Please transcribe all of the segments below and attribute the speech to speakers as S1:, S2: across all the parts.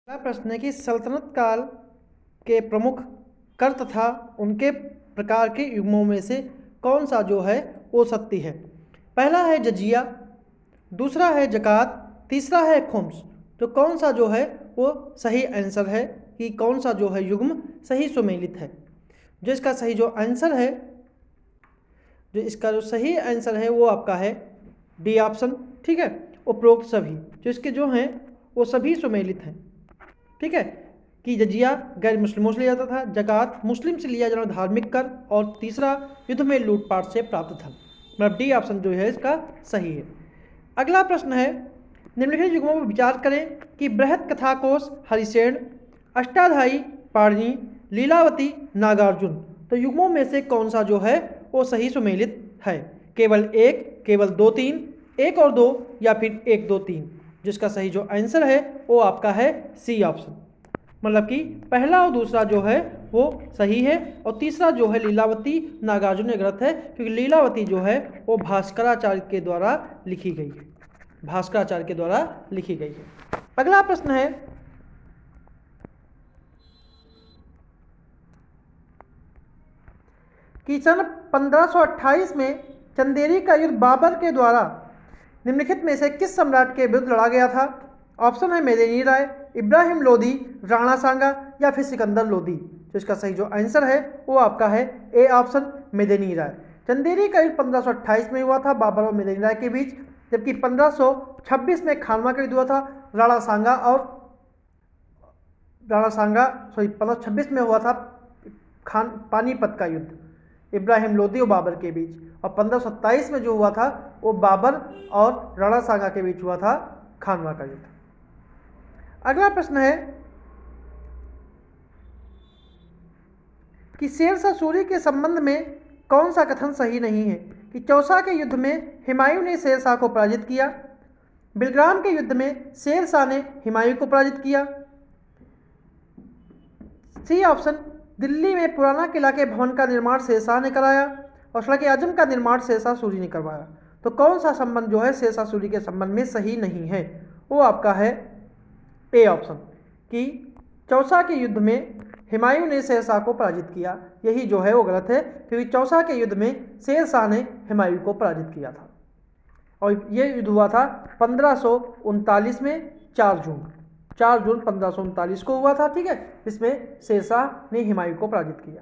S1: अगला प्रश्न है कि सल्तनत काल के प्रमुख कर तथा उनके प्रकार के युग्मों में से कौन सा जो है वो सत्य है। पहला है जजिया, दूसरा है जकात, तीसरा है खुम्स। तो कौन सा जो है वो सही आंसर है कि कौन सा जो है युग्म सही सुमेलित है। जो इसका सही जो आंसर है, जो इसका जो सही आंसर है वो आपका है डी ऑप्शन। ठीक है, उपरोक्त सभी जो इसके जो हैं वो सभी सुमेलित हैं। ठीक है, कि जजिया गैर मुस्लिमों से लिया जाता था, जकात मुस्लिम से लिया जाना धार्मिक कर, और तीसरा युद्ध में लूटपाट से प्राप्त धन। मतलब डी ऑप्शन जो है इसका सही है। अगला प्रश्न है, निम्नलिखित युग्मों पर विचार करें कि बृहत कथाकोश हरिसेन, अष्टाध्यायी पाणिनि, लीलावती नागार्जुन। तो युग्मों में से कौन सा जो है वो सही सुमेलित है। केवल एक, केवल दो तीन, एक और दो, या फिर एक दो तीन। जिसका सही जो आंसर है वो आपका है सी ऑप्शन। मतलब कि पहला और दूसरा जो है वो सही है, और तीसरा जो है लीलावती नागार्जुन गलत है, क्योंकि लीलावती जो है वो भास्कराचार्य के द्वारा लिखी गई है। भास्कराचार्य के द्वारा लिखी गई है। अगला प्रश्न है कि सन 1528 में चंदेरी का युद्ध बाबर के द्वारा निम्नलिखित में से किस सम्राट के विरुद्ध लड़ा गया था। ऑप्शन है मेदिनी राय, इब्राहिम लोदी, राणा सांगा, या फिर सिकंदर लोदी। तो इसका सही जो आंसर है वो आपका है ए ऑप्शन, मेदिनी राय। चंदेरी का युद्ध 1528 में हुआ था बाबर और मेदिनी राय के बीच, जबकि 1526 में खानवा का युद्ध हुआ था राणा सांगा 1526 में हुआ था पानीपत का युद्ध इब्राहिम लोदी और बाबर के बीच, और 1527 में जो हुआ था वो बाबर और राणा सांगा के बीच हुआ था खानवा का युद्ध। अगला प्रश्न है कि शेरशाह सूरी के संबंध में कौन सा कथन सही नहीं है। कि चौसा के युद्ध में हुमायूं ने शेरशाह को पराजित किया, बिलग्राम के युद्ध में शेरशाह ने हुमायूं को पराजित किया। सी ऑप्शन, दिल्ली में पुराना किला के भवन का निर्माण शेरशाह ने कराया और सड़क आजम का निर्माण शेरशाह सूरी ने करवाया। तो कौन सा संबंध जो है शेरशाह सूरी के संबंध में सही नहीं है, वो आपका है ए ऑप्शन, कि चौसा के युद्ध में हुमायूं ने शेरशाह को पराजित किया। यही जो है वो गलत है, क्योंकि चौसा के युद्ध में शेरशाह ने हुमायूं को पराजित किया था, और ये युद्ध हुआ था 1539 में 4 जून 1539 को हुआ था। ठीक है, इसमें शेरशाह ने हुमायूं को पराजित किया।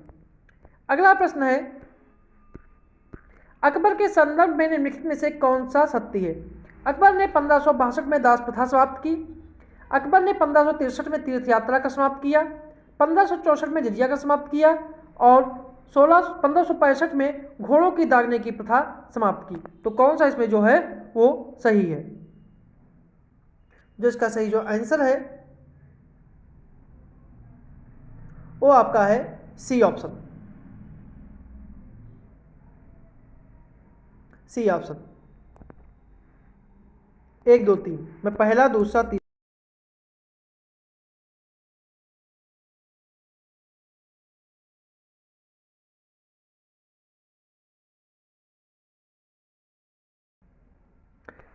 S1: अगला प्रश्न है, अकबर के संदर्भ में निम्नलिखित में से कौन सा सत्य है। अकबर ने 1562 में दास प्रथा समाप्त की, अकबर ने 1563 में तीर्थ यात्रा का समाप्त किया, 1564 में जजिया का समाप्त किया, और 1565 में घोड़ों की दागने की प्रथा समाप्त की। तो कौन सा इसमें जो है वो सही है। जो इसका सही जो आंसर है वो आपका है सी ऑप्शन, सी ऑप्शन 1 2 3 में पहला, दूसरा, तीसरा।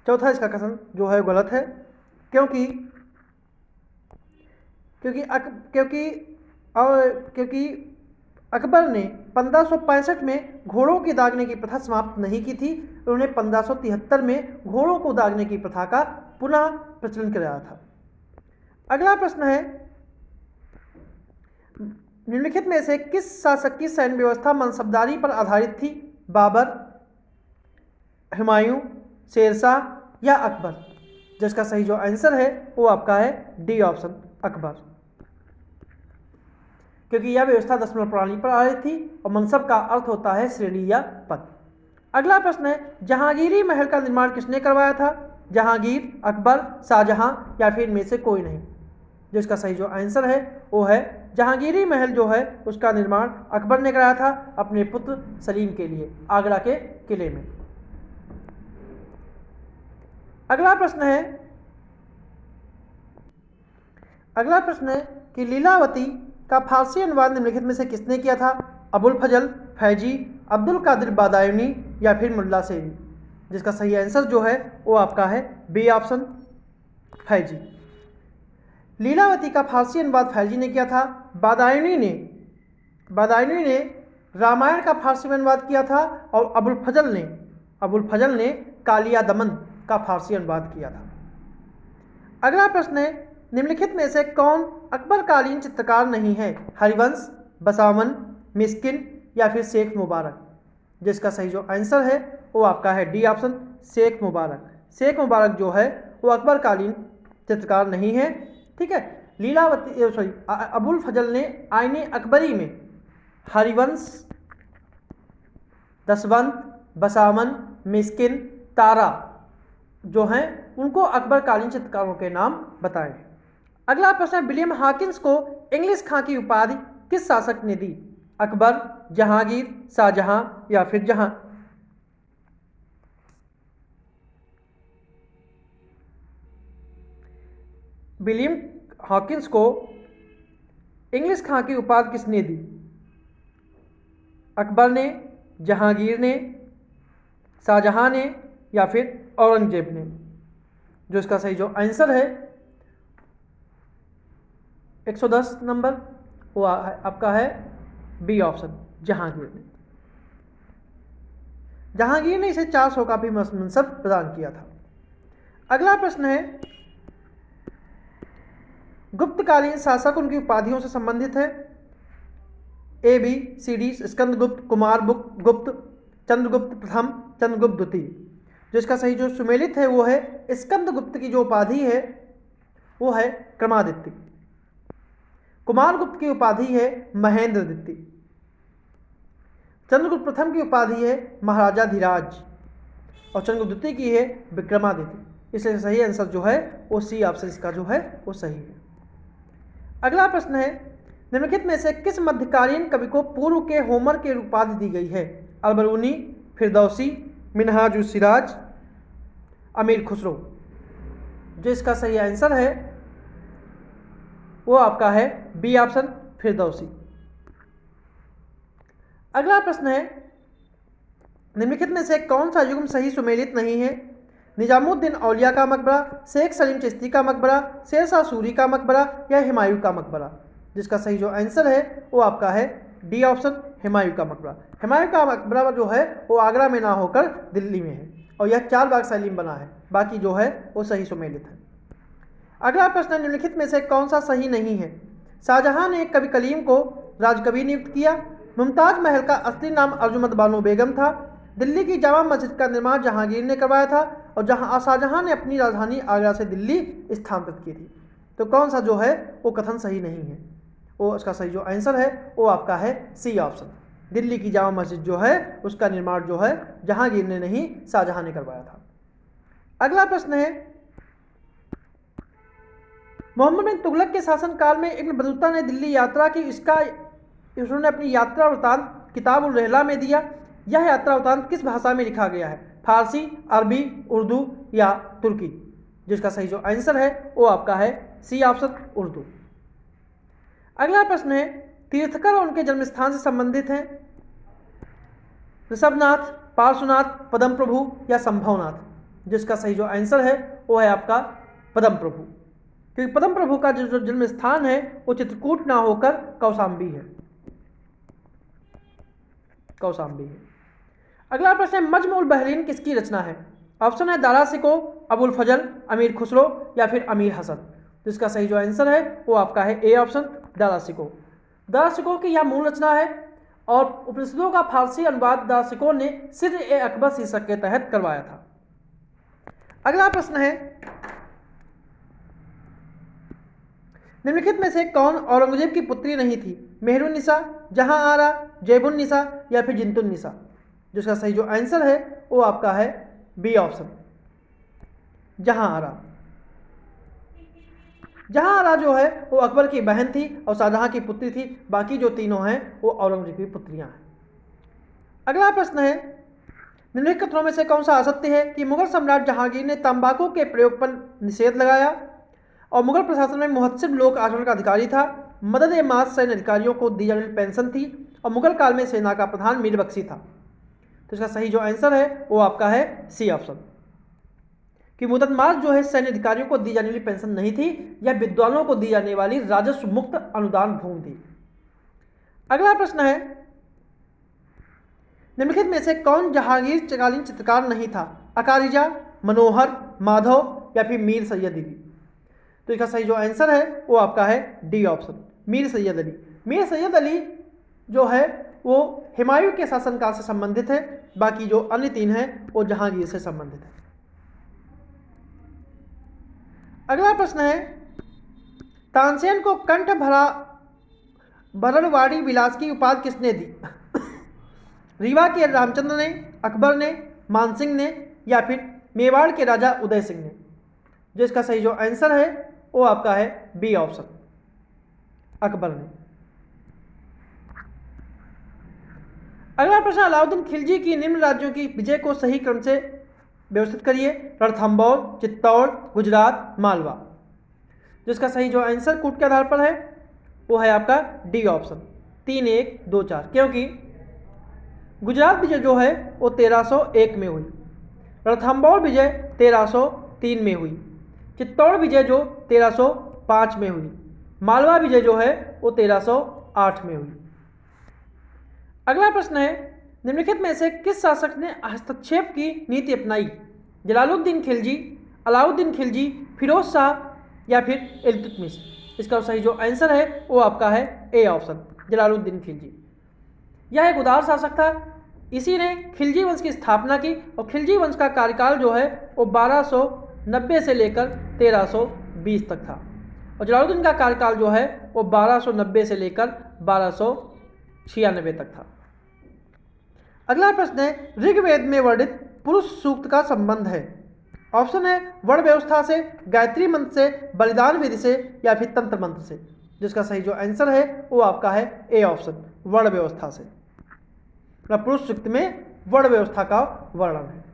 S1: चौथा इसका कथन जो है गलत है, क्योंकि क्योंकि क्योंकि अकबर ने 1565 में घोड़ों की दागने की प्रथा समाप्त नहीं की थी। उन्होंने 1573 में घोड़ों को दागने की प्रथा का पुनः प्रचलन कराया था। अगला प्रश्न है, निम्नलिखित में से किस शासक की सैन्य व्यवस्था मनसबदारी पर आधारित थी। बाबर, हुमायूं, शेरशाह, या अकबर। जिसका सही जो आंसर है वो आपका है डी ऑप्शन, अकबर, क्योंकि यह व्यवस्था दशमलव प्रणाली पर आधारित थी, और मनसब का अर्थ होता है श्रेणी या पद। अगला प्रश्न है, जहांगीरी महल का निर्माण किसने करवाया था। जहांगीर, अकबर, शाहजहां, या फिर इनमें से कोई नहीं। जिसका सही जो आंसर है वो है जहांगीरी महल जो है उसका निर्माण अकबर ने कराया था अपने पुत्र सलीम के लिए आगरा के किले में। अगला प्रश्न है कि लीलावती का फारसी अनुवाद निम्नलिखित में से किसने किया था। अबुल फजल, फैजी, अब्दुल कादिर बादायूनी, या फिर मुल्ला सेरी। जिसका सही आंसर जो है वो आपका है बी ऑप्शन, फैजी। लीलावती का फारसी अनुवाद फैजी ने किया था। बादायूनी ने रामायण का फारसी में अनुवाद किया था और अबुल फजल ने कालिया दमन का फारसी अनुवाद किया था। अगला प्रश्न है, निम्नलिखित में से कौन अकबरकालीन चित्रकार नहीं है? हरिवंश, बसावन, मिस्किन या फिर शेख मुबारक? जिसका सही जो आंसर है वो आपका है डी ऑप्शन, शेख मुबारक। शेख मुबारक जो है वो अकबरकालीन चित्रकार नहीं है। ठीक है, अबुल फजल ने आईने अकबरी में हरिवंश, दसवंत, बसावन, मिस्किन, तारा जो हैं उनको अकबरकालीन चित्रकारों के नाम बताएं। अगला प्रश्न है, विलियम हॉकिंस को इंग्लिश खां की उपाधि किस शासक ने दी? अकबर, जहांगीर, शाहजहां या फिर जहां? विलियम हॉकिंस को इंग्लिश खां की उपाधि किसने दी? अकबर ने, जहांगीर ने, शाहजहां ने या फिर औरंगजेब ने? जो इसका सही जो आंसर है 110 नंबर वो आपका है बी ऑप्शन, जहांगीर ने। जहांगीर ने इसे 400 का भी मनसब प्रदान किया था। अगला प्रश्न है, गुप्तकालीन शासक उनकी उपाधियों से संबंधित है। A B C D, Skandagupta, Kumar Gupta, Chandragupta प्रथम, चंद्रगुप्त द्वितीय। जो इसका सही जो सुमेलित है वो है स्कंदगुप्त की जो उपाधि है वो है क्रमादित्य। कुमार गुप्त की उपाधि है महेंद्र द्वितीय। चंद्रगुप्त प्रथम की उपाधि है महाराजा धीराज और चंद्रगुप्त द्वितीय की है विक्रमादित्य। इसलिए सही आंसर जो है वो सी ऑप्शन इसका जो है वो सही है। अगला प्रश्न है, निम्नलिखित में से किस मध्यकालीन कवि को पूर्व के होमर के उपाधि दी गई है? अलबरूनी, फिरदौसी, मिनहाजुस सिराज, अमीर खुसरो? जो इसका सही आंसर है वो आपका है बी ऑप्शन, फिरदौसी। अगला प्रश्न है, निम्नलिखित में से कौन सा युग्म सही सुमेलित नहीं है? निजामुद्दीन औलिया का मकबरा, शेख सलीम चिश्ती का मकबरा, शेरशाह सूरी का मकबरा या हुमायूं का मकबरा? जिसका सही जो आंसर है वो आपका है डी ऑप्शन, हुमायूं का मकबरा। हुमायूं का मकबरा जो है वो आगरा में ना होकर दिल्ली में है और यह 4 बाग शैली में बना है। बाकी जो है वो सही सुमेलित है। अगला प्रश्न, निम्नलिखित में से कौन सा सही नहीं है? शाहजहां ने कवि कलीम को राजकवि नियुक्त किया। मुमताज महल का असली नाम अर्जुमंद बानो बेगम था। दिल्ली की जामा मस्जिद का निर्माण जहांगीर ने करवाया था और शाहजहां ने अपनी राजधानी आगरा से दिल्ली स्थानांतरित की थी। तो कौन सा जो है वो कथन सही नहीं है? वो उसका सही जो आंसर है वो आपका है सी ऑप्शन, दिल्ली की जामा मस्जिद जो है उसका निर्माण जो है जहांगीर ने नहीं शाहजहां ने करवाया था। अगला प्रश्न है, मोहम्मद बिन तुगलक के शासनकाल में इब्न बतूता ने दिल्ली यात्रा की, उन्होंने अपनी यात्रा वृतांत किताब उल रहला में दिया। यह यात्रा वृतांत किस भाषा में लिखा गया है? फारसी, अरबी, उर्दू या तुर्की? जिसका सही जो आंसर है वो आपका है सी ऑप्शन, उर्दू। अगला प्रश्न है, तीर्थकर और उनके जन्मस्थान से संबंधित हैं। ऋषभनाथ, पार्श्वनाथ, पद्म प्रभु या संभवनाथ? जिसका सही जो आंसर है वो है आपका पद्म प्रभु, क्योंकि पद्म प्रभु का जो जन्म स्थान है वो चित्रकूट ना होकर कौशाम्बी है। अगला प्रश्न है, मजमू उल बहरीन किसकी रचना है? ऑप्शन है दारासिको, अबुल फजल, अमीर खुसरो या फिर अमीर हसन? जिसका सही जो आंसर है वो आपका है ए ऑप्शन, दारासिको। दारासिको की यह मूल रचना है और उपनिषदों का फारसी अनुवाद दारासिको ने सिर ए अकबर शीर्षक के तहत करवाया था। अगला प्रश्न है, निम्नलिखित में से कौन औरंगजेब की पुत्री नहीं थी? मेहरुन्निसा, जहां आरा, जैबुन्निसा या फिर जिंतुन्निसा? जिसका सही जो आंसर है वो आपका है बी ऑप्शन, जहां आरा। जहां आरा जो है वो अकबर की बहन थी और शाहजहां की पुत्री थी। बाकी जो तीनों हैं वो औरंगजेब की पुत्रियां हैं। अगला प्रश्न है, निम्नलिखित कथनों में से कौन सा असत्य है कि मुगल सम्राट जहांगीर ने तंबाकू के प्रयोग पर निषेध लगाया और मुगल प्रशासन में मुहत्सिब लोक आचरण का अधिकारी था। मदद ए मास सैन्य अधिकारियों को दी जाने वाली पेंशन थी और मुगल काल में सेना का प्रधान मीर बख्शी था। तो इसका सही जो आंसर है वो आपका है सी ऑप्शन, कि मुद्दतमाज जो है सैन्य अधिकारियों को दी जाने वाली पेंशन नहीं थी, यह विद्वानों को दी जाने वाली राजस्व मुक्त अनुदान भूमि थी। अगला प्रश्न है, निम्नलिखित में से कौन जहांगीरकालीन चित्रकार नहीं था? अकारिजा, मनोहर, माधव या फिर मीर सैयद अली? तो इसका सही जो आंसर है वो आपका है डी ऑप्शन, मीर सैयद अली। मीर सैयद अली जो है वो हुमायूं के शासनकाल से संबंधित है, बाकी जो अन्य तीन हैं वो जहांगीर से संबंधित है। अगला प्रश्न है, तानसेन को कंठ भरणवाड़ी विलास की उपाधि किसने दी? रीवा के रामचंद्र ने, अकबर ने, मानसिंह ने या फिर मेवाड़ के राजा उदय सिंह ने? जिसका सही जो आंसर है वो आपका है बी ऑप्शन, अकबर ने। अगला प्रश्न, अलाउद्दीन खिलजी की निम्न राज्यों की विजय को सही क्रम से व्यवस्थित करिए। रणथंभौर, चित्तौड़, गुजरात, मालवा? जिसका सही जो आंसर कूट के आधार पर है वो है आपका डी ऑप्शन, 3, 1, 2, 4। क्योंकि गुजरात विजय जो है वो 1301 में हुई, रणथंभौर विजय 1303 में हुई, चित्तौड़ विजय जो 1305 में हुई, मालवा विजय जो है वो 1308 में हुई। अगला प्रश्न है, निम्नलिखित में से किस शासक ने हस्तक्षेप की नीति अपनाई? जलालुद्दीन खिलजी, अलाउद्दीन खिलजी, फिरोज शाह या फिर इल्तुतमिश? इसका सही जो आंसर है वो आपका है ए ऑप्शन, जलालुद्दीन खिलजी। यह एक उदार शासक था, इसी ने खिलजी वंश की स्थापना की और खिलजी वंश का कार्यकाल जो है वो 1290 से लेकर 1320 तक था और जलालुद्दीन का कार्यकाल जो है वो 1290 से लेकर 1296 तक था। अगला प्रश्न है, ऋग्वेद में वर्णित पुरुष सूक्त का संबंध है? ऑप्शन है वर्ण व्यवस्था से, गायत्री मंत्र से, बलिदान विधि से या फिर तंत्र मंत्र से? जिसका सही जो आंसर है वो आपका है ए ऑप्शन, वर्ण व्यवस्था से। पुरुष सूक्त में वर्ण व्यवस्था का वर्णन है।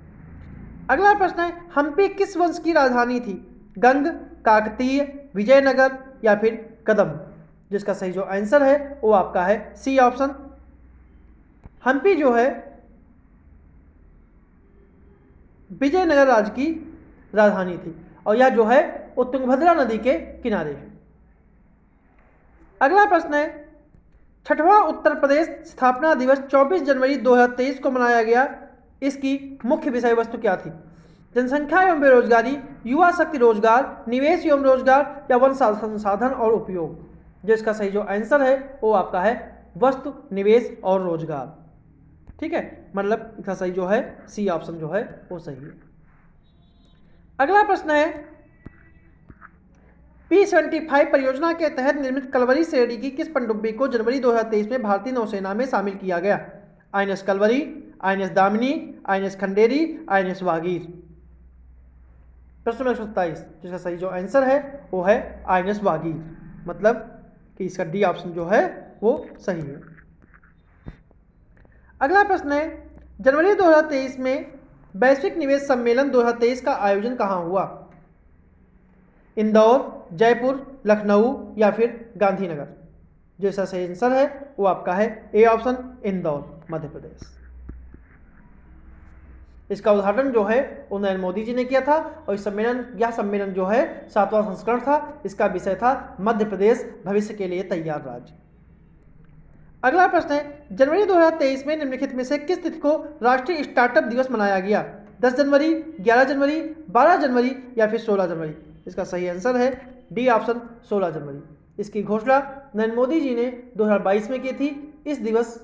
S1: अगला प्रश्न है, हम्पी किस वंश की राजधानी थी? गंग, काकतीय, विजयनगर या फिर कदम? जिसका सही जो आंसर है वो आपका है सी ऑप्शन, हम्पी जो है विजयनगर राज्य की राजधानी थी और यह जो है वो तुंगभद्रा नदी के किनारे है। अगला प्रश्न है, छठवां उत्तर प्रदेश स्थापना दिवस 24 जनवरी 2023 को मनाया गया, इसकी मुख्य विषय वस्तु क्या थी? जनसंख्या एवं बेरोजगारी, युवा शक्ति रोजगार, निवेश एवं रोजगार या वन संसाधन और उपयोग? जिसका सही जो आंसर है वो आपका है वस्तु, निवेश और रोजगार। ठीक है, मतलब इसका सही जो है सी ऑप्शन जो है वो सही है। अगला प्रश्न है, P-75 परियोजना के तहत निर्मित कलवरी श्रेणी की किस पनडुब्बी को जनवरी 2023 में भारतीय नौसेना में शामिल किया गया? INS Kalvari, INS Damini, INS Khanderi, INS Vagir? प्रश्न नंबर 127, जिसका सही जो आंसर है वो है INS वागीर, मतलब कि इसका डी ऑप्शन जो है वो सही है। अगला प्रश्न है, जनवरी 2023 में वैश्विक निवेश सम्मेलन 2023 का आयोजन कहाँ हुआ? इंदौर, जयपुर, लखनऊ या फिर गांधीनगर? जैसा सही आंसर है वो आपका है ए ऑप्शन, इंदौर, मध्य प्रदेश। इसका उद्घाटन जो है वो नरेंद्र मोदी जी ने किया था और यह सम्मेलन जो है 7वां संस्करण था। इसका विषय था मध्य प्रदेश भविष्य के लिए तैयार राज्य। अगला प्रश्न है, जनवरी 2023 में निम्नलिखित में से किस तिथि को राष्ट्रीय स्टार्टअप दिवस मनाया गया? 10 जनवरी, 11 जनवरी, 12 जनवरी या फिर 16 जनवरी? इसका सही आंसर है डी ऑप्शन, 16 जनवरी। इसकी घोषणा नरेंद्र मोदी जी ने 2022 में की थी। इस दिवस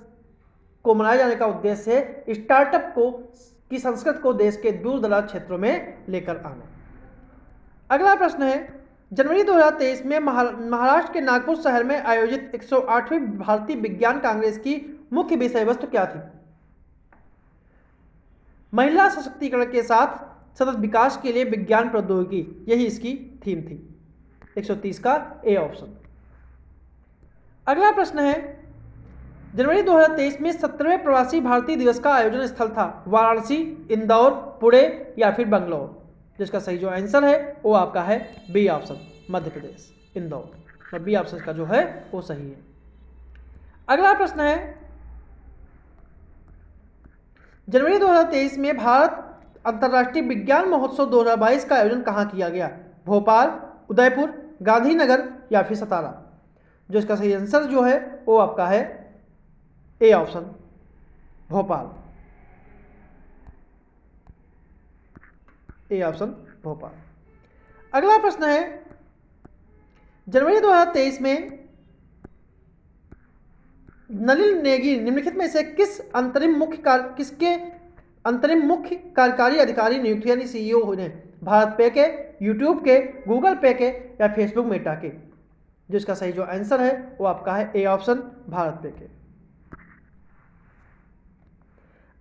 S1: को मनाए जाने का उद्देश्य है स्टार्टअप की संस्कृति को देश के दूर दराज क्षेत्रों में लेकर आना। अगला प्रश्न है, जनवरी 2023 में महाराष्ट्र के नागपुर शहर में आयोजित 108वीं भारतीय विज्ञान कांग्रेस की मुख्य विषय वस्तु क्या थी? महिला सशक्तिकरण के साथ सतत विकास के लिए विज्ञान प्रौद्योगिकी, यही इसकी थीम थी। 130 का ए ऑप्शन। अगला प्रश्न है, जनवरी 2023 में 17वें प्रवासी भारतीय दिवस का आयोजन स्थल था? वाराणसी, इंदौर, पुणे या फिर बंगलौर? जिसका सही जो आंसर है वो आपका है B option, Madhya Pradesh, Indore. B option का जो है वो सही है। अगला प्रश्न है, जनवरी 2023 में भारत अंतर्राष्ट्रीय विज्ञान महोत्सव 2022 का आयोजन कहाँ किया गया? भोपाल, उदयपुर, गांधीनगर या फिर सतारा? जो इसका सही आंसर जो है वो आपका है A option, Bhopal. A option Bhopal. अगला प्रश्न है, जनवरी 2023 में नलिन नेगी निम्नलिखित में से किसके अंतरिम मुख्य कार्यकारी अधिकारी नियुक्त यानी सीईओ ने? भारत पे के, यूट्यूब के, गूगल पे के या फेसबुक मेटा के? जो इसका सही जो आंसर है वो आपका है ए ऑप्शन, भारत पे के।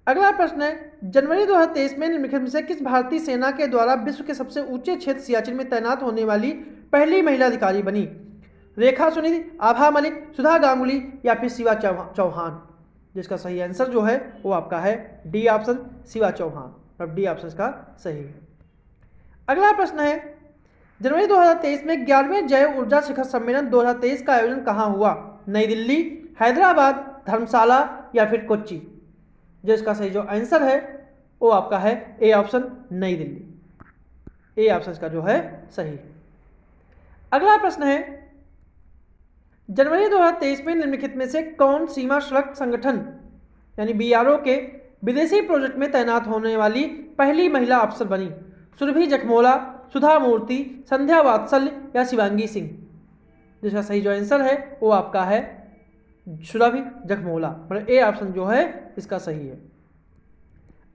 S1: अगला प्रश्न है, जनवरी 2023 में निम्नलिखित में से किस भारतीय सेना के द्वारा विश्व के सबसे ऊंचे क्षेत्र सियाचिन में तैनात होने वाली पहली महिला अधिकारी बनी? रेखा सुनील, आभा मलिक, सुधा गांगुली या फिर शिवा चौहान? जिसका सही आंसर जो है वो आपका है डी ऑप्शन, शिवा चौहान। अब डी ऑप्शन इसका सही है। अगला प्रश्न है, जनवरी 2023 में 11वें जैव ऊर्जा शिखर सम्मेलन 2023 का आयोजन कहाँ हुआ? नई दिल्ली, हैदराबाद, धर्मशाला या फिर कोच्चि? जो इसका सही जो आंसर है वो आपका है ए ऑप्शन, नई दिल्ली। ए ऑप्शन इसका जो है सही है। अगला प्रश्न है, जनवरी 2023 में निम्नलिखित में से कौन सीमा सड़क संगठन यानी बीआरओ के विदेशी प्रोजेक्ट में तैनात होने वाली पहली महिला अफसर बनी? सुरभि जखमोला, सुधा मूर्ति, संध्या वात्सल्य या शिवांगी सिंह? जिसका सही जो आंसर है वो आपका है सुरभि जखमोला, मतलब ए ऑप्शन जो है इसका सही है।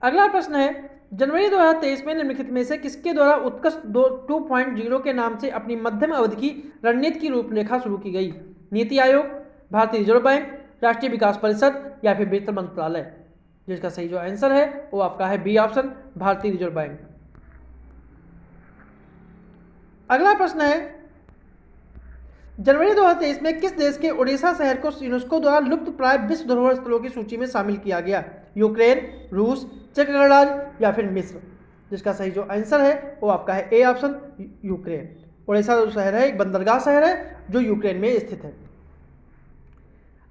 S1: अगला प्रश्न है, जनवरी 2023 में निम्नलिखित में से किसके द्वारा उत्कृष्ट 2.0 के नाम से अपनी मध्यम अवधि की रणनीति की रूपरेखा शुरू की गई? नीति आयोग, भारतीय रिजर्व बैंक, राष्ट्रीय विकास परिषद या फिर वित्त मंत्रालय? जिसका सही जो आंसर है वो आपका है बी ऑप्शन, भारतीय रिजर्व बैंक। अगला प्रश्न है, जनवरी 2023 में किस देश के ओडिशा शहर को यूनेस्को द्वारा लुप्त प्राय विश्व धरोहर स्थलों की सूची में शामिल किया गया? यूक्रेन, रूस, चेक गणराज्य या फिर मिस्र? जिसका सही जो आंसर है वो आपका है ए ऑप्शन, यूक्रेन। ओडिशा जो शहर है एक बंदरगाह शहर है जो यूक्रेन में स्थित है।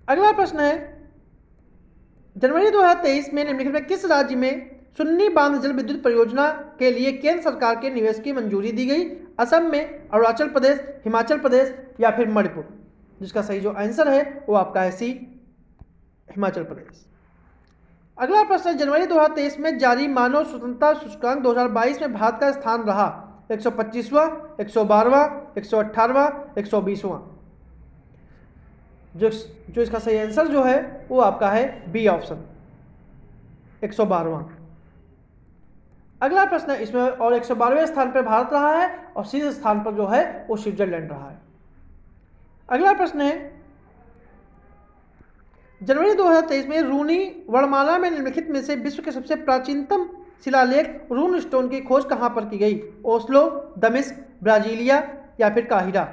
S1: अगला प्रश्न है, जनवरी 2023 में निम्नलिखित में किस राज्य में सुन्नी बांध जल विद्युत परियोजना के लिए केंद्र सरकार के निवेश की मंजूरी दी गई? असम में, अरुणाचल प्रदेश, हिमाचल प्रदेश या फिर मणिपुर? जिसका सही जो आंसर है वो आपका है सी, हिमाचल प्रदेश। अगला प्रश्न, जनवरी 2023 में जारी मानव स्वतंत्रता सूचकांक 2022 में भारत का स्थान रहा? 125वां, 112वां, 118वां, 120वां? जो इसका सही आंसर जो है वो आपका है बी ऑप्शन, 112वां। अगला प्रश्न है इसमें, और 112वें स्थान पर भारत रहा है और शीर्ष स्थान पर जो है वो स्विट्जरलैंड रहा है। अगला प्रश्न है, जनवरी 2023 में रूनी वर्णमाला में निम्नलिखित में से विश्व के सबसे प्राचीनतम शिलालेख रून स्टोन की खोज कहां पर की गई? ओस्लो, दमिश्क, ब्राजीलिया या फिर काहिरा?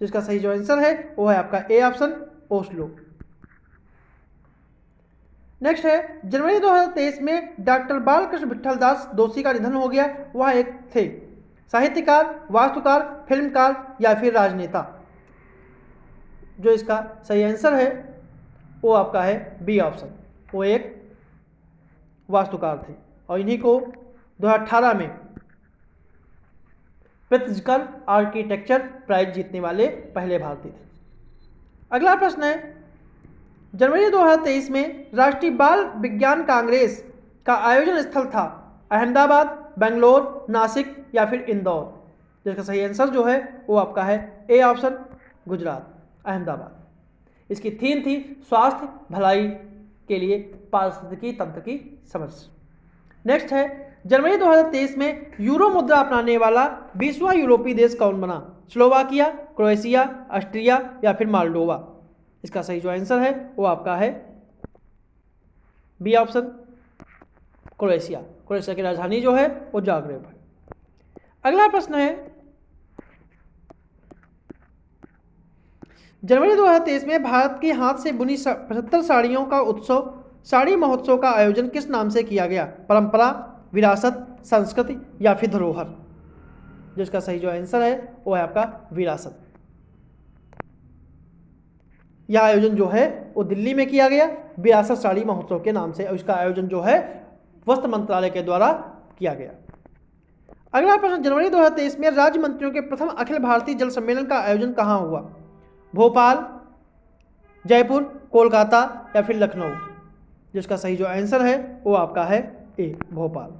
S1: जिसका सही जो आंसर है वो है आपका ए ऑप्शन, ओस्लो। नेक्स्ट है, जनवरी 2023 में डॉक्टर बालकृष्ण विठलदास दोषी का निधन हो गया। वह एक थे साहित्यकार, वास्तुकार, फिल्मकार या फिर राजनेता? जो इसका सही आंसर है वो आपका है बी ऑप्शन, वो एक वास्तुकार थे और इन्हीं को 2018 में प्रित्जकर आर्किटेक्चर प्राइज जीतने वाले पहले भारतीय थे। अगला प्रश्न है, जनवरी 2023 में राष्ट्रीय बाल विज्ञान कांग्रेस का आयोजन स्थल था? अहमदाबाद, बेंगलोर, नासिक या फिर इंदौर? जिसका सही आंसर जो है वो आपका है ए ऑप्शन, गुजरात, अहमदाबाद। इसकी थीम थी स्वास्थ्य भलाई के लिए पारिस्थितिकी तंत्र की समझ। नेक्स्ट है, जनवरी 2023 में यूरो मुद्रा अपनाने वाला 20वां यूरोपीय देश कौन बना? स्लोवाकिया, क्रोएशिया, ऑस्ट्रिया या फिर माल्डोवा? इसका सही जो आंसर है वो आपका है बी ऑप्शन, क्रोएशिया। क्रोएशिया की राजधानी जो है वो जाग्रेब है। अगला प्रश्न है, जनवरी 2023 में भारत के हाथ से बुनी 75 साड़ियों का उत्सव साड़ी महोत्सव का आयोजन किस नाम से किया गया? परंपरा, विरासत, संस्कृति या फिर धरोहर? जिसका सही जो आंसर है वो है आपका विरासत। यह आयोजन जो है वो दिल्ली में किया गया विरासत साड़ी महोत्सव के नाम से, और इसका आयोजन जो है वस्त्र मंत्रालय के द्वारा किया गया। अगला प्रश्न, जनवरी 2023 में राज्य मंत्रियों के प्रथम अखिल भारतीय जल सम्मेलन का आयोजन कहाँ हुआ? भोपाल, जयपुर, कोलकाता या फिर लखनऊ? जिसका सही जो आंसर है वो आपका है ए, भोपाल।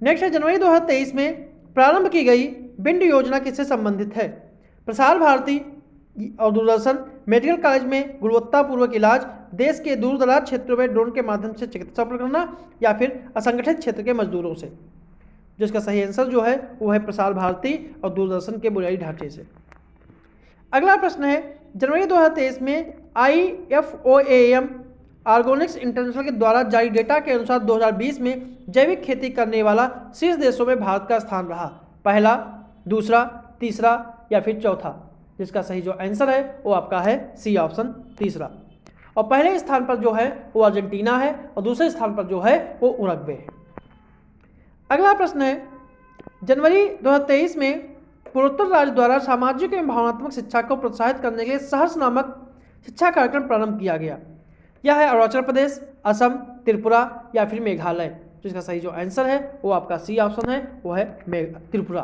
S1: नेक्स्ट है, जनवरी 2023 में प्रारंभ की गई बिंड योजना किससे संबंधित है? प्रसार भारती और दूरदर्शन, मेडिकल कॉलेज में गुणवत्तापूर्वक इलाज, देश के दूर दराज क्षेत्रों में ड्रोन के माध्यम से चिकित्सा करना या फिर असंगठित क्षेत्र के मजदूरों से? जिसका सही आंसर जो है वो है प्रसार भारती और दूरदर्शन के बुनियादी ढांचे से। अगला प्रश्न है, जनवरी 2023 में IFOAM ऑर्गेनिक्स इंटरनेशनल के द्वारा जारी डेटा के अनुसार 2020 में जैविक खेती करने वाला शीर्ष देशों में भारत का स्थान रहा। पहला, दूसरा, तीसरा या फिर चौथा? जिसका सही जो आंसर है वो आपका है सी ऑप्शन, तीसरा। और पहले स्थान पर जो है वो अर्जेंटीना है और दूसरे स्थान पर जो है वो उरुग्वे है। अगला प्रश्न है, जनवरी 2023 में पूर्वोत्तर राज्य द्वारा सामाजिक एवं भावनात्मक शिक्षा को प्रोत्साहित करने के लिए सहर्ष नामक शिक्षा कार्यक्रम प्रारंभ किया गया। यह है अरुणाचल प्रदेश, असम, त्रिपुरा या फिर मेघालय? जिसका सही जो आंसर है वो आपका सी ऑप्शन है, वो है त्रिपुरा।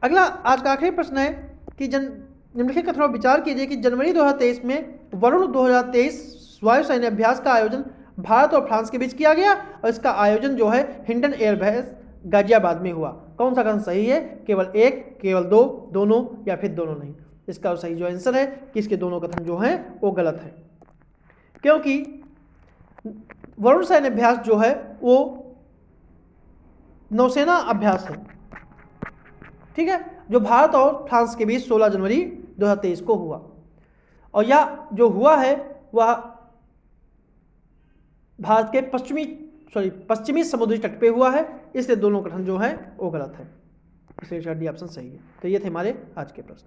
S1: अगला आज का आखिरी प्रश्न है कि निम्नलिखित कथनों पर विचार कीजिए कि जनवरी 2023 में वरुण 2023 वायु सैन्य अभ्यास का आयोजन भारत और फ्रांस के बीच किया गया और इसका आयोजन जो है हिंडन एयरबेस गाजियाबाद में हुआ। कौन सा कथन सही है? केवल एक, केवल दो, दोनों या फिर दोनों नहीं? इसका सही जो आंसर है कि इसके दोनों कथन जो हैं वो गलत है, क्योंकि वरुण सैन्य अभ्यास जो है वो नौसेना अभ्यास है, ठीक है, जो भारत और फ्रांस के बीच 16 जनवरी 2023 को हुआ। और यह जो हुआ है वह भारत के पश्चिमी समुद्री तट पे हुआ है, इसलिए दोनों कथन जो है वो गलत है, इसलिए डी ऑप्शन सही है। तो ये थे हमारे आज के प्रश्न।